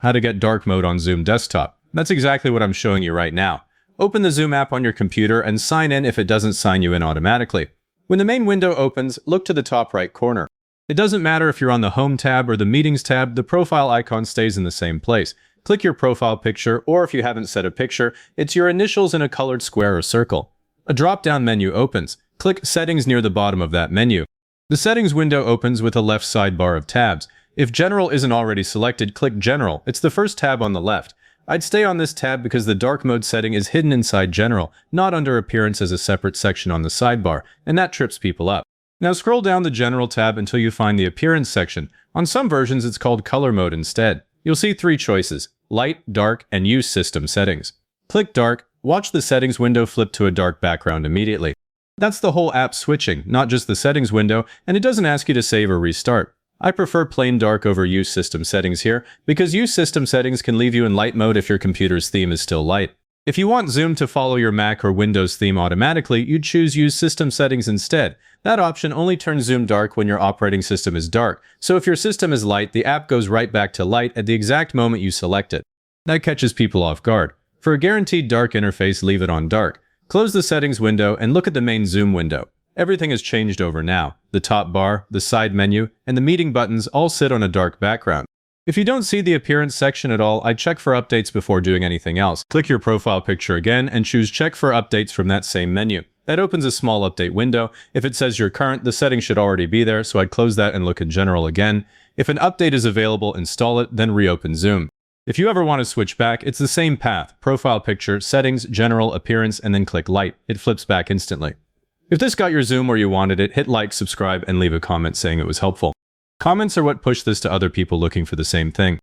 How to get dark mode on Zoom desktop. That's exactly what I'm showing you right now. Open the Zoom app on your computer and sign in if it doesn't sign you in automatically. When the main window opens, look to the top right corner. It doesn't matter if you're on the Home tab or the Meetings tab, the profile icon stays in the same place. Click your profile picture, or if you haven't set a picture, it's your initials in a colored square or circle. A drop-down menu opens. Click Settings near the bottom of that menu. The Settings window opens with a left sidebar of tabs. If General isn't already selected, click General. It's the first tab on the left. I'd stay on this tab because the dark mode setting is hidden inside General, not under Appearance as a separate section on the sidebar, and that trips people up. Now scroll down the General tab until you find the Appearance section. On some versions it's called Color Mode instead. You'll see three choices: Light, Dark, and Use System Settings. Click Dark. Watch the Settings window flip to a dark background immediately. That's the whole app switching, not just the Settings window, and it doesn't ask you to save or restart. I prefer plain dark over Use System Settings here, because Use System Settings can leave you in light mode if your computer's theme is still light. If you want Zoom to follow your Mac or Windows theme automatically, you'd choose Use System Settings instead. That option only turns Zoom dark when your operating system is dark, so if your system is light, the app goes right back to light at the exact moment you select it. That catches people off guard. For a guaranteed dark interface, leave it on dark. Close the Settings window and look at the main Zoom window. Everything has changed over now. The top bar, the side menu, and the meeting buttons all sit on a dark background. If you don't see the Appearance section at all, I'd check for updates before doing anything else. Click your profile picture again and choose Check for Updates from that same menu. That opens a small update window. If it says you're current, the setting should already be there, so I'd close that and look in General again. If an update is available, install it, then reopen Zoom. If you ever want to switch back, it's the same path: Profile Picture, Settings, General, Appearance, and then click Light. It flips back instantly. If this got your Zoom where you wanted it, hit like, subscribe, and leave a comment saying it was helpful. Comments are what push this to other people looking for the same thing.